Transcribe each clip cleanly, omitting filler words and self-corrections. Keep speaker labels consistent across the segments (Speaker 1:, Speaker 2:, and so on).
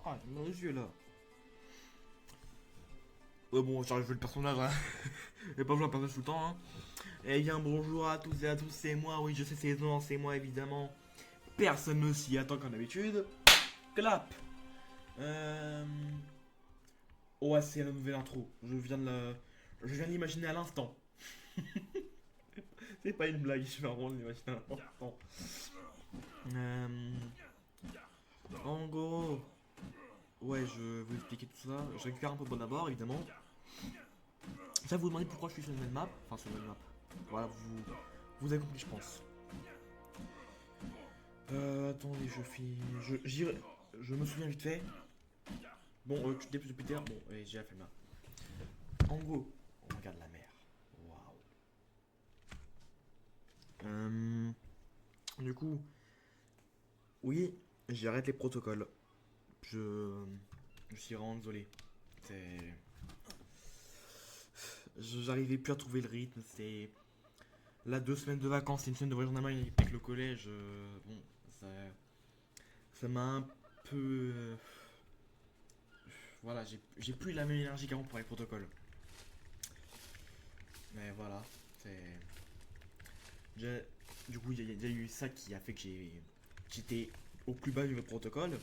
Speaker 1: Ah, il dans les yeux là. Ouais, bon, j'arrive à jouer le personnage, hein. Et pas jouer un personnage tout le temps, hein. Eh bien, bonjour à tous et à tous, c'est moi, oui, je sais, c'est moi évidemment. Personne ne s'y attend comme d'habitude. Clap. Euh... Ouais, c'est la nouvelle intro. Je viens de l'imaginer à l'instant. C'est pas une blague, je vais vraiment l'imaginer à l'instant. Euh... En gros, ouais, je vais vous expliquer tout ça. Je récupère un peu d'abord, évidemment. Ça vous demandez pourquoi je suis sur une nouvelle map. Enfin, sur une nouvelle map. Voilà, vous avez compris, je pense. Attendez, je me souviens vite fait. Bon, tu te depuis terre. Bon, j'ai la flemme là. En gros, on regarde la mer. Waouh. Du coup, oui, j'arrête les protocoles. Je, je suis vraiment désolé. C'est, j'arrivais plus à trouver le rythme. C'est là 2 semaines de vacances, c'est une semaine de voyage en Allemagne avec le collège. Bon, ça, ça m'a un peu, voilà, j'ai plus la même énergie qu'avant pour les protocoles. Mais voilà, c'est, j'ai- du coup, il y a eu ça qui a fait que j'étais au plus bas niveau de protocole.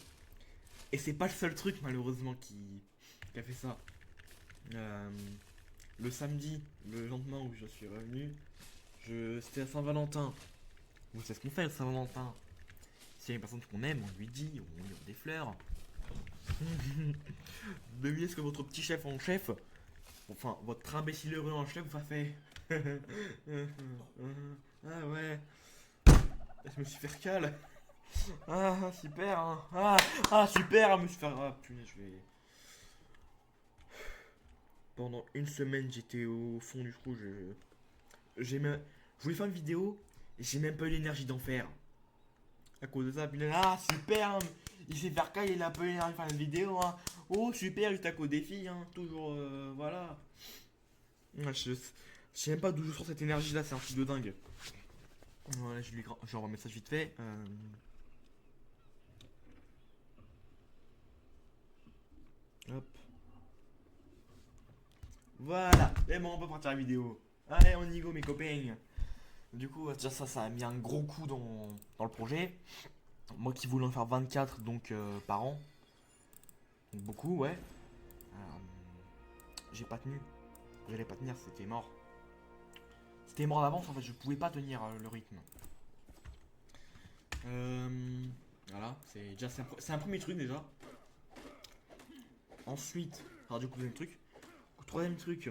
Speaker 1: Et c'est pas le seul truc malheureusement qui a fait ça. Euh, le samedi, le lendemain où je suis revenu, c'était à Saint-Valentin. Vous savez ce qu'on fait à Saint-Valentin? S'il y a une personne qu'on aime, on lui dit, on lui offre des fleurs. Devinez ce que votre petit chef en chef, enfin votre imbécile heureux en chef, vous a fait. Ah ouais, je me suis fait recal. Ah super, hein. Super, je me suis fait. Ah punaise, je vais. Pendant une semaine, j'étais au fond du trou. J'ai même, je voulais faire une vidéo et j'ai même pas eu l'énergie d'en faire. À cause de ça, puis là, super, hein, il s'est fait caille, il a pas eu l'énergie de faire une vidéo. Hein. Oh super, juste à cause des filles, hein, toujours, voilà. Ouais, je sais même pas d'où je sors cette énergie là, c'est un truc de dingue. Voilà, je lui envoie un message vite fait. Hop. Voilà, et bon, on peut partir la vidéo. Allez, on y go, mes copains. Du coup, déjà ça a mis un gros coup dans le projet. Moi qui voulais en faire 24 donc par an. Donc beaucoup, ouais. J'ai pas tenu. J'allais pas tenir, c'était mort. C'était mort d'avance en fait, je pouvais pas tenir le rythme. Voilà, c'est un premier truc déjà. Ensuite, alors du coup, deuxième truc. Troisième truc,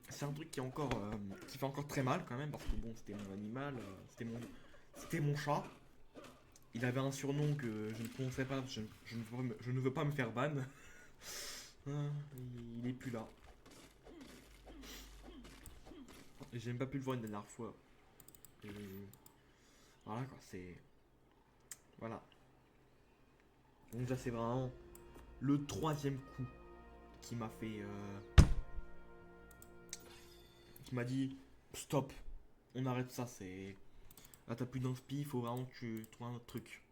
Speaker 1: c'est un truc qui fait encore très mal quand même parce que bon, c'était mon animal, c'était mon chat. Il avait un surnom que je ne prononcerai pas, je ne veux pas me faire ban. Ah, il est plus là. Et j'ai même pas pu le voir une dernière fois. Et voilà quoi, c'est. Voilà. Donc ça c'est vraiment le troisième coup qui m'a fait. Qui m'a dit stop, on arrête ça, c'est. Là t'as plus d'inspi, il faut vraiment que tu trouves un autre truc.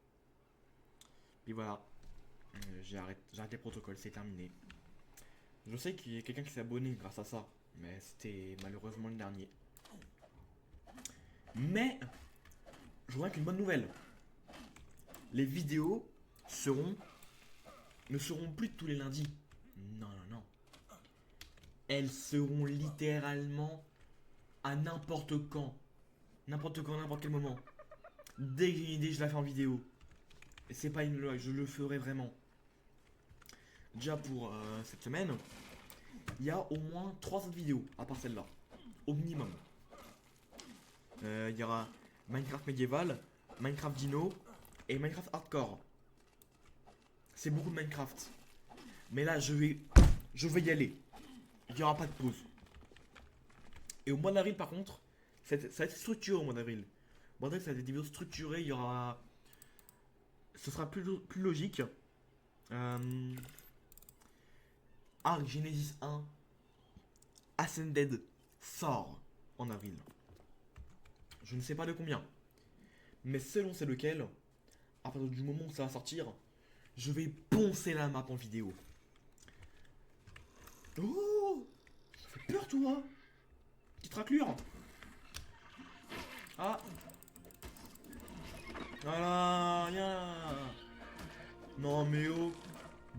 Speaker 1: Puis voilà, j'ai arrêté le protocole, c'est terminé. Je sais qu'il y a quelqu'un qui s'est abonné grâce à ça, mais c'était malheureusement le dernier. Mais je reviens avec une bonne nouvelle. Les vidéos seront ne seront plus tous les lundis. Non, non, non. Elles seront littéralement à n'importe quand. N'importe quand, n'importe quel moment. Dès que j'ai une idée, je la fais en vidéo. Et c'est pas une blague, je le ferai vraiment. Déjà pour cette semaine, il y a au moins 3 autres vidéos, à part celle-là. Au minimum. Il y aura Minecraft médiéval, Minecraft Dino et Minecraft Hardcore. C'est beaucoup de Minecraft. Mais là, je vais y aller. Il n'y aura pas de pause. Et au mois d'avril, par contre, ça va être structuré au mois d'avril. Au mois d'avril, ça va être des vidéos structurées. Il y aura. Ce sera plus logique. Euh, Arc Genesis 1 Ascended sort en avril. Je ne sais pas de combien. Mais selon c'est lequel, à partir du moment où ça va sortir, Je vais poncer la map en vidéo. Oh, ça fait peur toi. Petite raclure. Ah. Voilà, rien. Non mais oh,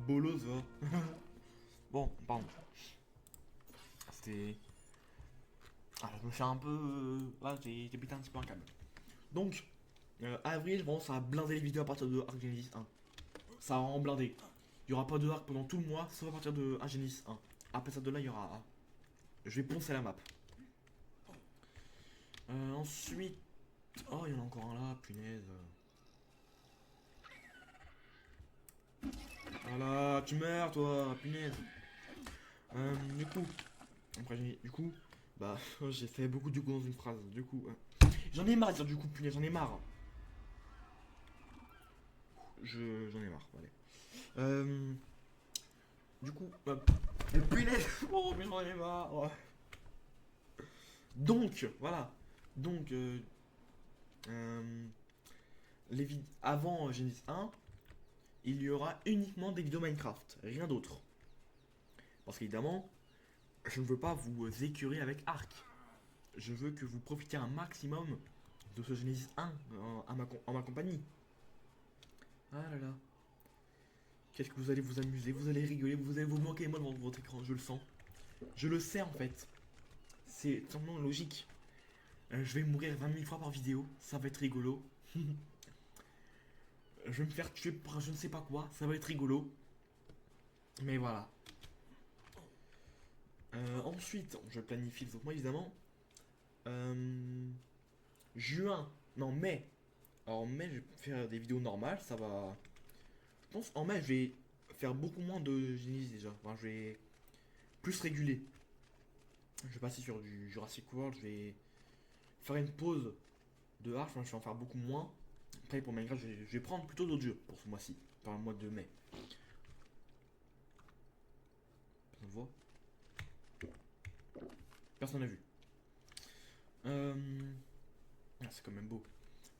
Speaker 1: bolos va. Bon, pardon. C'était... Ah, je me fais un peu... Là, j'ai pété un petit peu un câble. Donc, avril, bon, ça va blinder les vidéos à partir de Arc Genesis 1. Ça va en blinder. Il n'y aura pas de Arc pendant tout le mois, sauf à partir de Arc Genesis 1. Après ça, de là, il y aura... Je vais poncer la map. Ensuite... Oh, il y en a encore un là, punaise. Voilà, tu meurs, toi, punaise. Du coup... Après, du coup... Bah, j'ai fait beaucoup du coup dans une phrase. Du coup... J'en ai marre de dire du coup, punaise, j'en ai marre. J'en ai marre, allez. Du coup... punaise. Oh, mais j'en ai marre. Ouais. Donc, voilà. Donc, avant Genesis 1, il y aura uniquement des vidéos Minecraft, rien d'autre. Parce qu'évidemment, je ne veux pas vous écurer avec Ark. Je veux que vous profitiez un maximum de ce Genesis 1 en ma compagnie. Ah là là. Qu'est-ce que vous allez vous amuser, vous allez rigoler, vous allez vous manquer moi devant votre écran, je le sens. Je le sais en fait. C'est simplement logique. Je vais mourir 20 000 fois par vidéo, ça va être rigolo. Je vais me faire tuer par je ne sais pas quoi, ça va être rigolo. Mais voilà. Ensuite, je planifie donc moi évidemment. Juin, non mai. Alors en mai, je vais faire des vidéos normales, ça va. Je pense en mai, je vais faire beaucoup moins de Genesis déjà. Enfin, je vais plus réguler. Je vais passer sur du Jurassic World, je vais faire une pause de Arch, je vais en faire beaucoup moins. Après pour Minecraft, je vais prendre plutôt d'autres jeux pour ce mois-ci, par le mois de mai. Personne voit. Personne n'a vu. Ah, c'est quand même beau.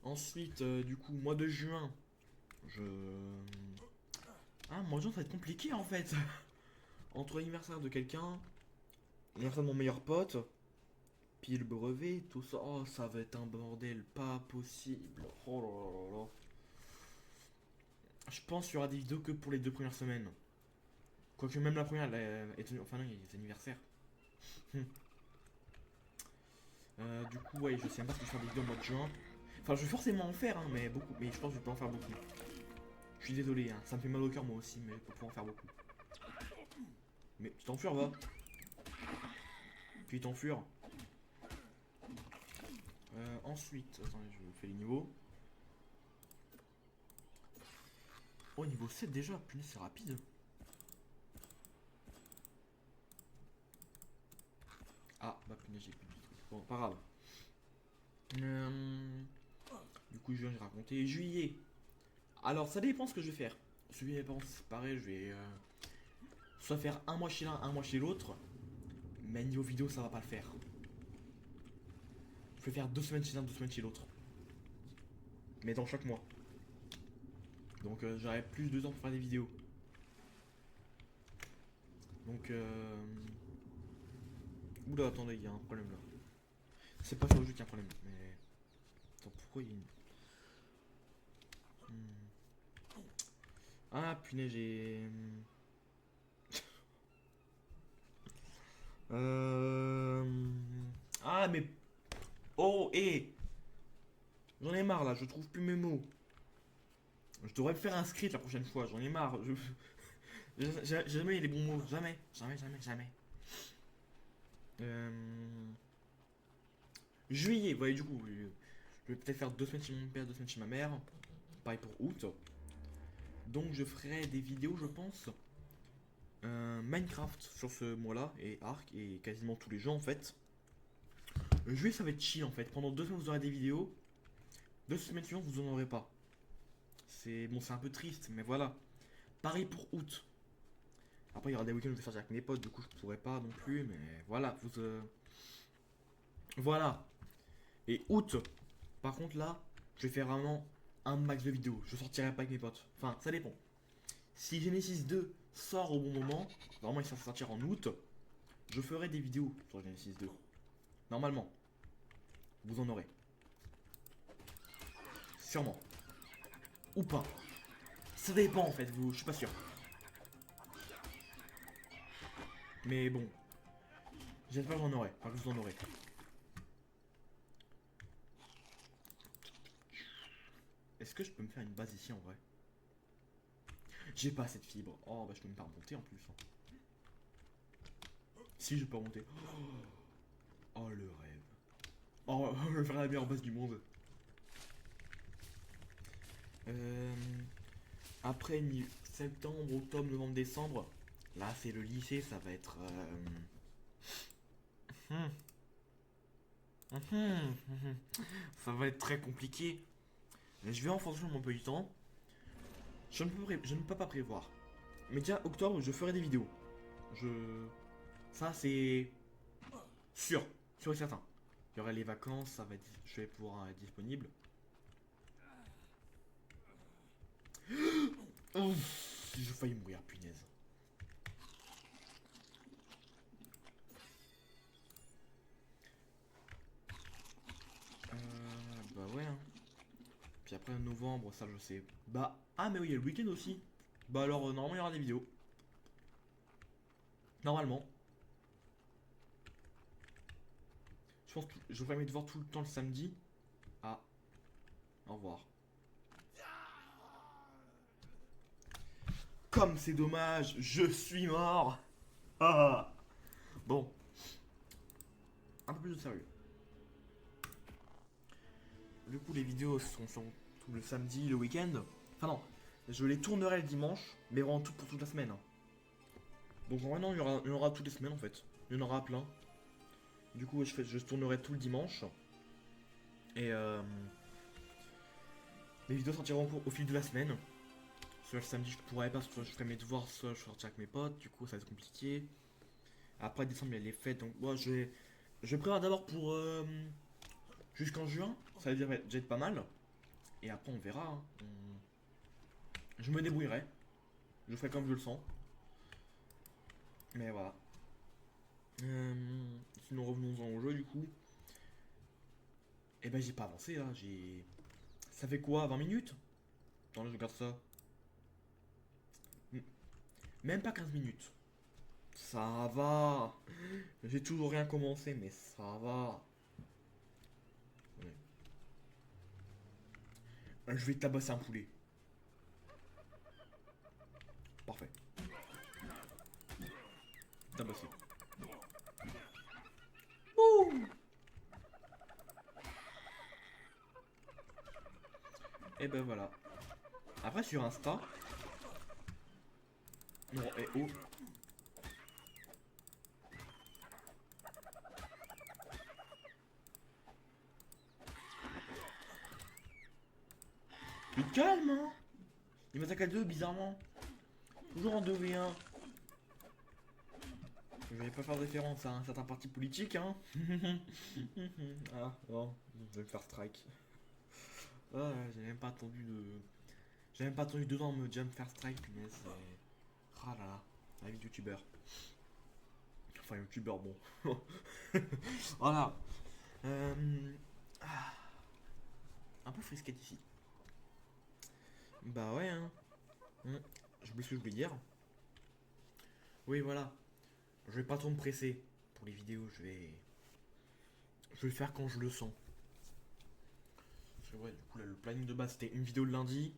Speaker 1: Ensuite, du coup, mois de juin, je... Ah, mois de juin, ça va être compliqué en fait. Entre l'anniversaire de quelqu'un, l'anniversaire de mon meilleur pote, puis le brevet, tout ça, oh, ça va être un bordel pas possible. Oh là là là là. Je pense qu'il y aura des vidéos que pour les 2 premières semaines. Quoique même la première, enfin non, il y a des anniversaires. Du coup, ouais, je sais même pas si je vais faire des vidéos en mois de juin. Enfin, je vais forcément en faire, hein, mais beaucoup. Mais je pense que je vais pas en faire beaucoup. Je suis désolé, hein, ça me fait mal au cœur moi aussi, mais je peux pas en faire beaucoup. Mais tu t'enfuis, va. Puis t'enfuis. Ensuite, attendez, je fais les niveaux. Oh, niveau 7 déjà, punaise, c'est rapide. Ah, bah punaise, j'ai plus de trucs. Bon, pas grave. Du coup, juin, j'ai raconté. Juillet. Alors, ça dépend ce que je vais faire. Juillet, c'est pareil, je vais soit faire un mois chez l'un, un mois chez l'autre. Mais niveau vidéo, ça va pas le faire. Je vais faire 2 semaines chez l'un, 2 semaines chez l'autre. Mais dans chaque mois. Donc j'aurai plus de temps pour faire des vidéos. Donc Oula, attendez, il y a un problème là. C'est pas sur le jeu qu'il y a un problème, mais... Attends, pourquoi il y a une... Ah, punaise, j'ai... Ah, mais... Oh, hé J'en ai marre là, je trouve plus mes mots. Je devrais me faire un script la prochaine fois, j'en ai marre. J'ai jamais les bons mots, jamais, jamais, jamais, jamais. Juillet, vous voyez, du coup, je vais peut-être faire 2 semaines chez mon père, 2 semaines chez ma mère. Pareil pour août. Donc je ferai des vidéos, je pense. Minecraft sur ce mois-là, et Ark, et quasiment tous les jeux en fait. Juillet, ça va être chill en fait. Pendant 2 semaines, vous aurez des vidéos. 2 semaines suivantes, vous en aurez pas. C'est bon, c'est un peu triste, mais voilà. Pareil pour août. Après, il y aura des week-ends où je vais sortir avec mes potes, du coup, je pourrais pas non plus, mais voilà. Voilà. Et août, par contre, là, je vais faire vraiment un max de vidéos. Je sortirai pas avec mes potes. Enfin, ça dépend. Si Genesis 2 sort au bon moment, normalement il va sortir en août, je ferai des vidéos sur Genesis 2. Normalement. Vous en aurez. Sûrement. Ou pas. Ça dépend en fait, je suis pas sûr. Mais bon. J'espère que j'en aurai. Enfin que vous en aurez. Est-ce que je peux me faire une base ici en vrai? J'ai pas assez de fibres. Oh bah je peux même pas remonter en plus. Si je peux remonter. Oh le rêve. Oh je vais faire la meilleure base du monde. Après septembre, octobre, novembre, décembre. Là c'est le lycée, ça va être... Ça va être très compliqué. Mais je vais en fonction de mon emploi du temps. Je ne peux pas prévoir. Mais déjà, octobre, je ferai des vidéos. Ça, c'est sûr. Sûr et certain. Il y aura les vacances, ça va être... je vais pouvoir être disponible. J'ai failli mourir, punaise. Bah ouais. Hein. Puis après, novembre, ça je sais. Bah, ah mais oui, il y a le week-end aussi. Bah alors, normalement, il y aura des vidéos. Normalement. Je pense que je ferai mes devoirs tout le temps le samedi. Ah. Au revoir. Comme c'est dommage, je suis mort. Ah. Bon. Un peu plus de sérieux. Du coup, les vidéos sont tout le samedi, le week-end. Enfin non, je les tournerai le dimanche, mais vraiment tout pour toute la semaine. Hein. Donc vraiment, il y en aura toutes les semaines en fait. Il y en aura plein. Du coup, je tournerai tout le dimanche. Et les vidéos sortiront au fil de la semaine. Soit le samedi, je pourrais pas, soit je ferai mes devoirs, soit je sortirai avec mes potes. Du coup, ça va être compliqué. Après décembre, il y a les fêtes. Donc, moi, je prévois d'abord pour jusqu'en juin. Ça va déjà être pas mal. Et après, on verra. Hein. Je me débrouillerai. Je ferai comme je le sens. Mais voilà. Sinon, revenons-en au jeu du coup. Et ben, j'ai pas avancé là. Ça fait quoi, 20 minutes? Attends, je regarde ça. Même pas 15 minutes. Ça va. J'ai toujours rien commencé, mais ça va. Ouais. Je vais tabasser un poulet. Parfait. Tabasser. Ouh. Et ben voilà. Après sur Insta. Non, et oh. Mais calme hein. Il m'attaque à deux bizarrement. Toujours en 2v1. Je vais pas faire référence à un certain parti politique hein. Ah bon, je vais me faire strike. Ah, j'ai même pas attendu de. J'ai même pas attendu 2 ans me déjà me faire strike, punaise. Ah là là, la vie de youtubeur. Enfin, youtubeur, bon. Voilà. Ah, un peu frisquette ici. Bah ouais, hein. Je sais ce que je voulais dire. Oui, voilà. Je vais pas trop me presser pour les vidéos. Je vais le faire quand je le sens. Parce que ouais, du coup, là, le planning de base c'était une vidéo le lundi,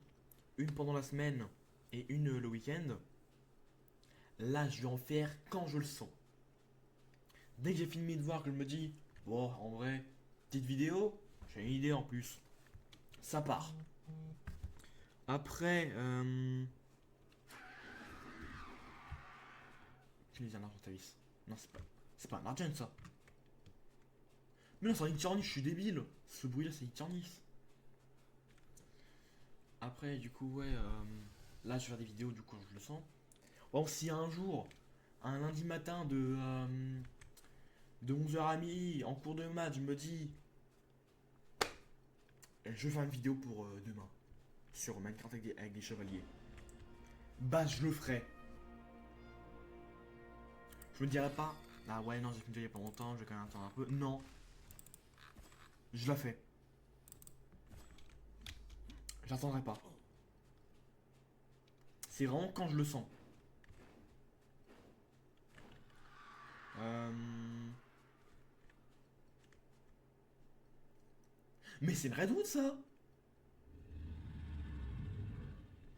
Speaker 1: une pendant la semaine et une le week-end. Là, je vais en faire quand je le sens. Dès que j'ai fini mes devoirs, que je me dis, bon, en vrai, petite vidéo, j'ai une idée en plus. Ça part. Après, J'ai un Argentavis. Non, c'est pas un Argent ça. Mais non, c'est un Eternis, je suis débile. Ce bruit là, c'est Eternis. Après, du coup, ouais, là je vais faire des vidéos du coup, je le sens. Bon, si un jour, un lundi matin de 11h à midi, en cours de maths, je me dis, je vais faire une vidéo pour demain sur Minecraft avec des chevaliers. bah je le ferai. Je me dirais pas, ah ouais non j'ai fini il y a pas longtemps, je vais quand même attendre un peu. Non. Je la fais. J'attendrai pas. C'est vraiment quand je le sens. Mais c'est une Redwood ça.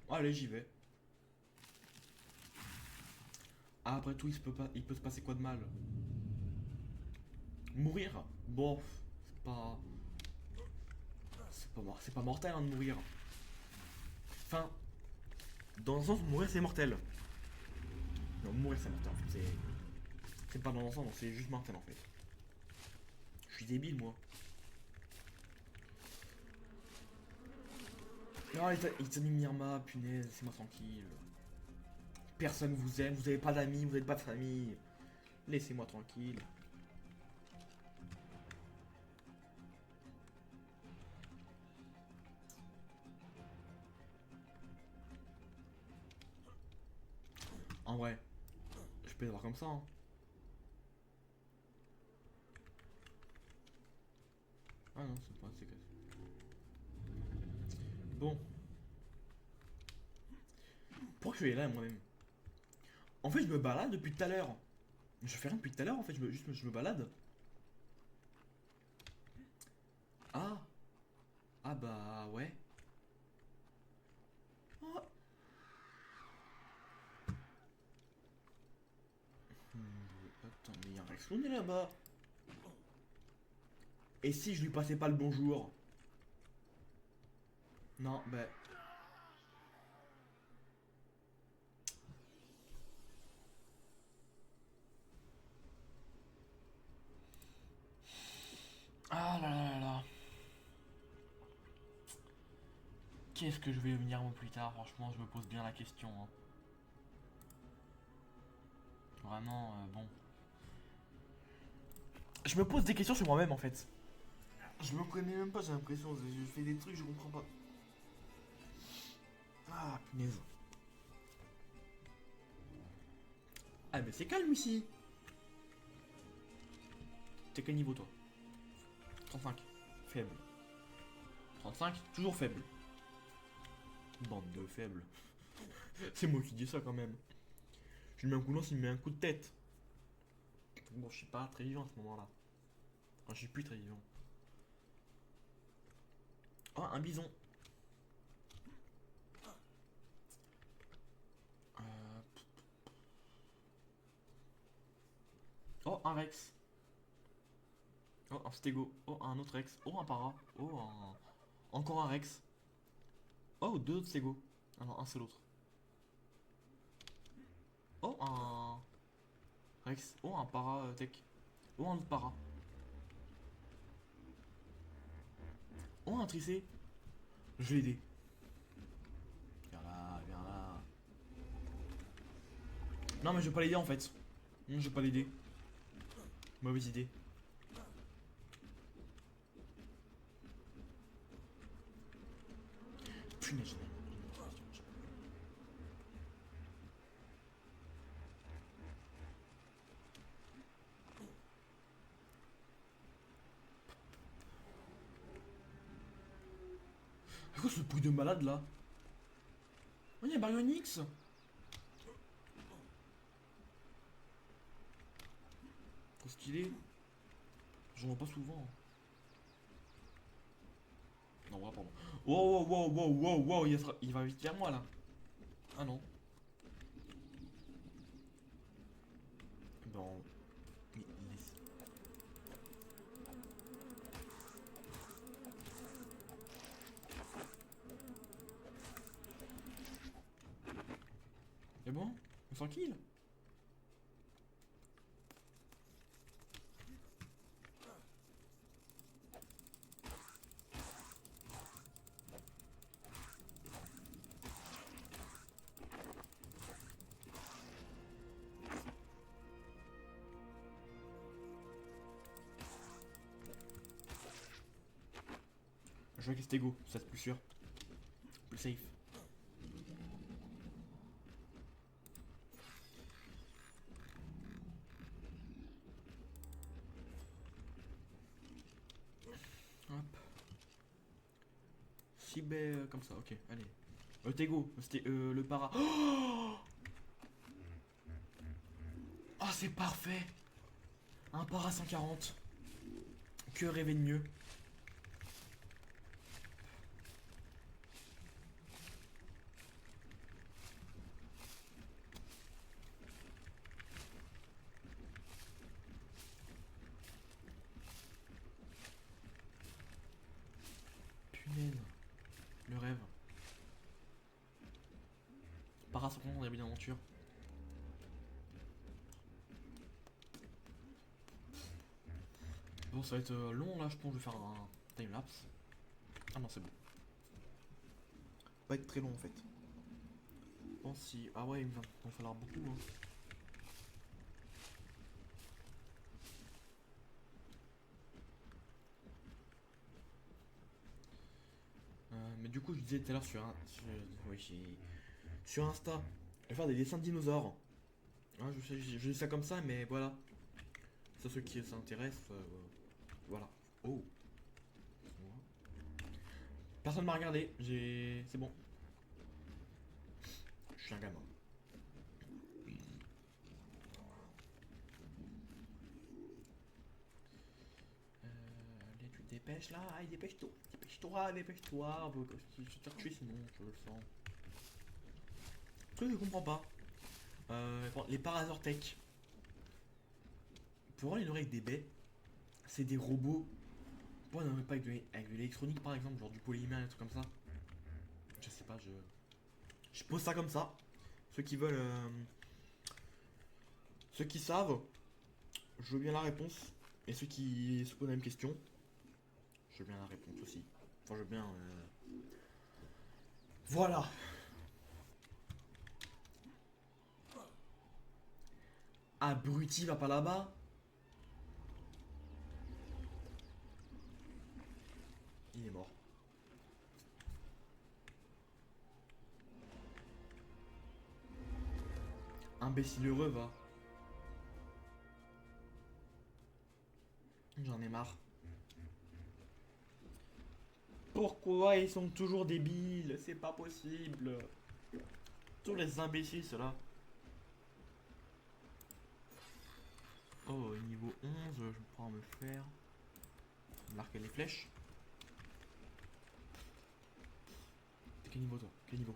Speaker 1: Allez j'y vais. Ah, après tout il peut se passer quoi de mal? Mourir? Bon, c'est pas... C'est pas mortel hein, de mourir. Enfin, dans le sens mourir c'est mortel. Non, mourir c'est mortel en fait. C'est pas dans l'ensemble, c'est juste mortel en fait. Je suis débile moi. Non, Itani Myanmar, punaise, laissez-moi tranquille. Personne vous aime, vous avez pas d'amis, vous n'avez pas de famille. Laissez-moi tranquille. En vrai, je peux les voir comme ça. Hein. Ah non, c'est pas assez cassé. Bon. Pourquoi je suis là moi-même? En fait, je me balade depuis tout à l'heure. Je fais rien depuis tout à l'heure en fait, je me balade. Ah. Ah bah ouais. Oh. Attends, mais il y a un Rex Lune là-bas. Et si je lui passais pas le bonjour? Non, bah. Ah là là là là. Qu'est-ce que je vais devenir moi plus tard? Franchement, je me pose bien la question. Hein. Vraiment, bon. Je me pose des questions sur moi-même en fait. Je me connais même pas, j'ai l'impression. Je fais des trucs, je comprends pas. Ah, punaise. Ah, mais c'est calme ici. T'es quel niveau toi? 35. Faible. 35, toujours faible. Bande de faibles. C'est moi qui dis ça quand même. Je lui mets un coup de lance, il me met un coup de tête. Bon, je suis pas très vivant à ce moment-là. Enfin, je suis plus très vivant. Oh, un bison. Euh, Oh, un rex. Oh, un stégo. Oh, un autre rex. Oh, un para. Oh, encore un rex. Oh, deux stégos. Ah non, un seul autre. Oh, un rex. Oh, un para tech. Oh, un autre para. Oh, un tricé. Je vais aider. Viens là, viens là. Non, mais je vais pas l'aider en fait. Non, je vais pas l'aider. Mauvaise idée. Punaise. C'est quoi ce bruit de malade là? Oh, y'a Baryonyx. Trop stylé. J'en vois pas souvent. Non, voilà, pardon. Wow, wow, wow, wow, wow, wow, il va vite vers moi là. Ah non. Bon. C'est bon? On tranquille? Je vais avec Stego, ça c'est plus sûr. Plus safe. petit baie comme ça, ok, allez. Tego, c'était le para. Oh, oh c'est parfait. Un para 140. Que rêver de mieux. Punaise. Le rêve. Para 140 dans la vie d'aventure. Bon, ça va être long là, je pense que je vais faire un timelapse. Ah non, c'est bon. Pas être très long en fait. Bon, si. Ah ouais, il va en falloir beaucoup. Hein. Mais du coup, je disais tout à l'heure sur Insta, je vais faire des dessins de dinosaures. Hein, je dis ça comme ça, mais voilà. C'est ceux qui s'intéressent. Voilà. Oh. Personne m'a regardé. C'est bon. Je suis un gamin. Allez, tu te dépêches là. Allez, dépêche-toi. Dépêche-toi, dépêche-toi. Je vais te tuer sinon, je le sens. Ce que je comprends pas. Les Parasaur Tech. Pour aller avec des baies, c'est des robots. Pourquoi on n'en met pas avec de l'électronique par exemple, genre du polymère et des trucs comme ça. Je sais pas, je pose ça comme ça. Ceux qui veulent. Ceux qui savent, je veux bien la réponse. Et ceux qui se posent la même question, je veux bien la réponse aussi. Enfin, je veux bien. Voilà. Abruti va pas là-bas. Il est mort. Imbécile heureux va. J'en ai marre. Pourquoi ils sont toujours débiles? C'est pas possible. Tous les imbéciles, ceux-là. Oh, niveau 11, je vais pouvoir me faire marquer les flèches. T'es quel niveau toi? Quel niveau?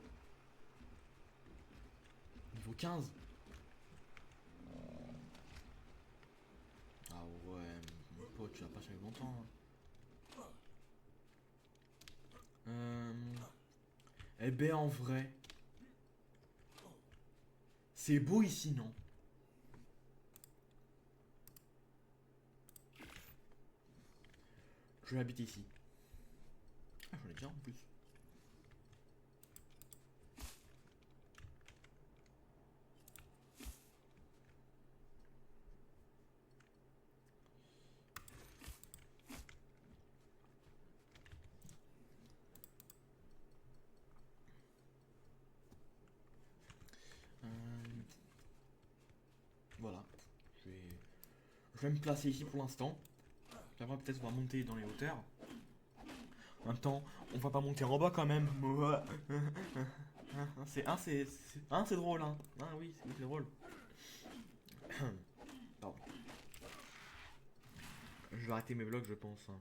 Speaker 1: Niveau 15. Ah ouais, mon pote, tu vas pas faire longtemps. Eh ben en vrai, c'est beau ici, non? Je vais habiter ici. Ah, j'en ai déjà en plus. Euh, Voilà. Je vais me placer ici pour l'instant. Après, peut-être on va monter dans les hauteurs. En même temps, on va pas monter en bas quand même. C'est drôle, hein. Ah oui, c'est drôle. Pardon. Je vais arrêter mes vlogs, je pense. Hein.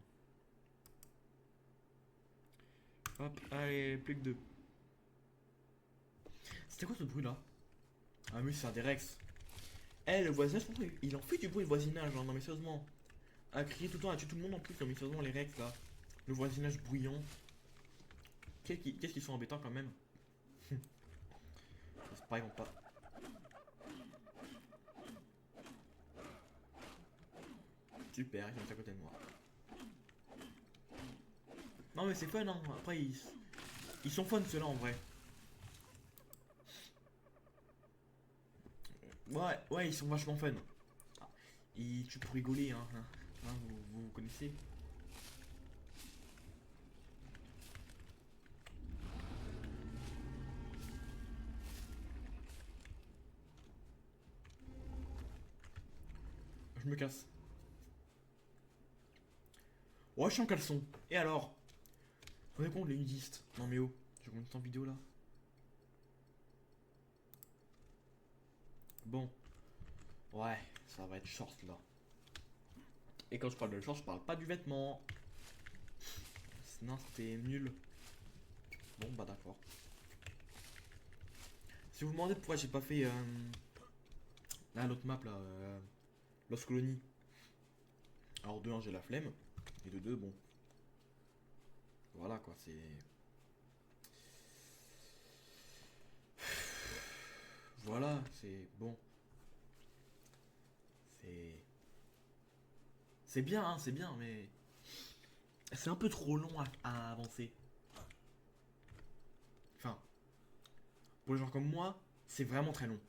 Speaker 1: Hop, allez, plus que deux. C'était quoi ce bruit là? Ah oui, c'est un des Rex. Eh, le voisinage, il en fait du bruit, le voisinage, hein. Non mais sérieusement. À crier tout le temps, à tuer tout le monde en plus, non mais sérieusement, les Rex là. Le voisinage bruyant. Qu'est-ce qu'ils sont embêtants quand même. C'est pas, ils vont pas. Super, ils sont à côté de moi. Non mais c'est fun, hein. Après, ils sont fun ceux-là en vrai. Ouais, ils sont vachement fun. Ils tuent pour rigoler, hein, vous connaissez. Je me casse. Ouais, je suis en caleçon. Et alors? Vous avez compte les nudistes? Non mais oh, j'ai combien de temps de vidéo là? Bon. Ouais, ça va être short là. Et quand je parle de short, je parle pas du vêtement. Sinon c'était nul. Bon bah d'accord. Si vous vous demandez pourquoi j'ai pas fait là l'autre map là, Lost Colony. Alors de 1 j'ai la flemme. Et de 2 bon. Voilà quoi, c'est. Voilà, c'est bon. C'est. C'est bien, hein, c'est bien, mais. C'est un peu trop long à avancer. Enfin. Pour les gens comme moi, c'est vraiment très long.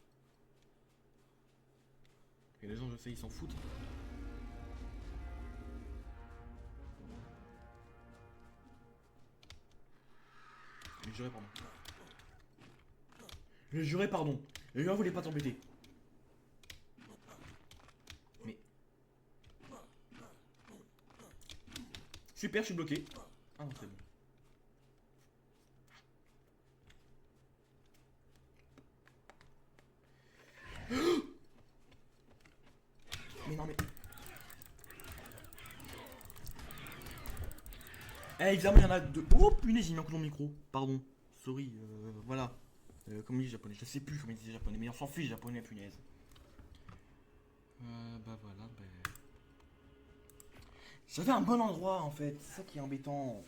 Speaker 1: Et les gens, je sais, ils s'en foutent. Mais juré, pardon. Je jurais, pardon. Les gens voulaient pas t'embêter. Mais. Super, je suis bloqué. Ah non, c'est bon. Mais non, mais. Eh, évidemment, il y en a deux. Oh punaise, j'ai mis un coup dans le micro. Pardon. Sorry, voilà. Comment il dit japonais? Je sais plus comment il dit japonais, mais on s'en fiche japonais, punaise. Bah voilà, bah. J'avais un bon endroit en fait, c'est ça qui est embêtant.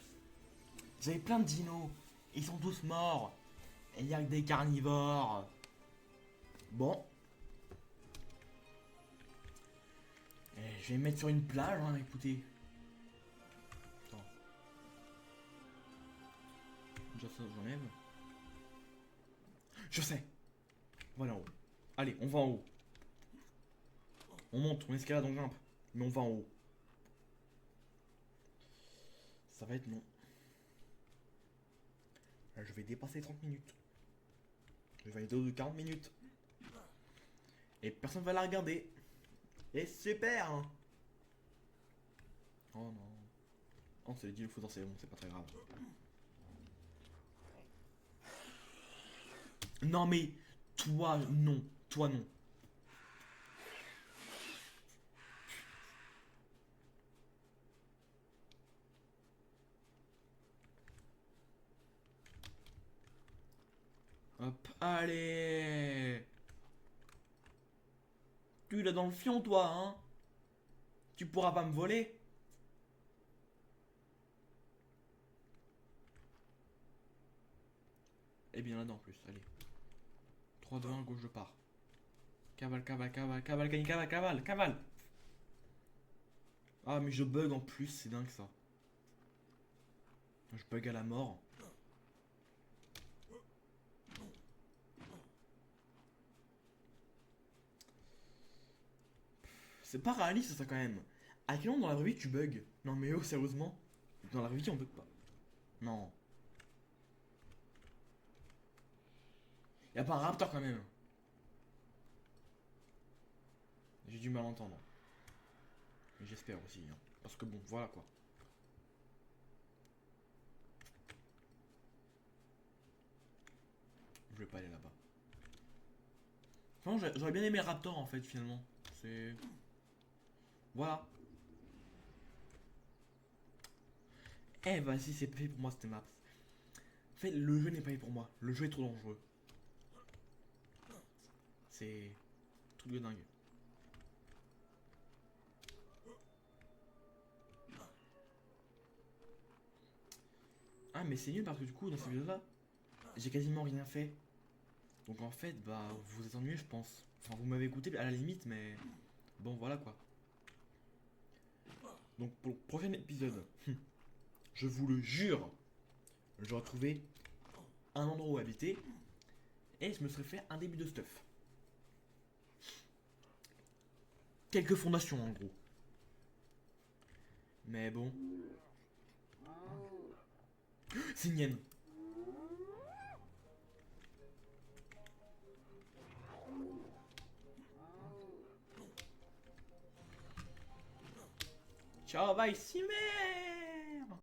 Speaker 1: J'avais plein de dinos, ils sont tous morts. Et il y a que des carnivores. Bon. Je vais me mettre sur une plage, hein, écoutez. Attends. Déjà ça, j'enlève. Je sais. Voilà en haut. Allez, on va en haut. On monte, on escalade, on grimpe. Mais on va en haut. Ça va être long. Je vais dépasser 30 minutes. Je vais faire une vidéo de 40 minutes. Et personne va la regarder. Et super hein. Oh non. Oh, c'est les dinos foudre, c'est bon, c'est pas très grave. Non mais, toi non. Toi non. Hop, allez. Tu l'as dans le fion toi, hein. Tu pourras pas me voler. Et bien là-dedans en plus, allez. 3, 2, 1, gauche, je pars. Cavale, cavale, cavale, cavale, cavale, cavale, cavale, cavale. Ah mais je bug en plus, c'est dingue ça. Je bug à la mort. C'est pas réaliste ça quand même. À quel moment dans la vraie vie tu bugs? Non mais oh sérieusement. Dans la vraie vie on bug pas. Non. Y'a pas un raptor quand même. J'ai du mal à entendre. Mais j'espère aussi. Hein. Parce que bon, voilà quoi. Je vais pas aller là-bas. Enfin, j'aurais bien aimé Raptor en fait finalement. C'est... Voilà. Eh vas-y, c'est pas fait pour moi cette map. En fait, le jeu n'est pas fait pour moi. Le jeu est trop dangereux. C'est... Truc de dingue. Ah mais c'est nul parce que du coup dans cette vidéo là j'ai quasiment rien fait. Donc en fait bah vous êtes ennuyé je pense. Enfin vous m'avez écouté à la limite mais bon voilà quoi. Donc pour le prochain épisode, je vous le jure, je vais retrouver un endroit où habiter et je me serais fait un début de stuff. Quelques fondations en gros. Mais bon. C'est une hyène. Ciao, bye, Simé.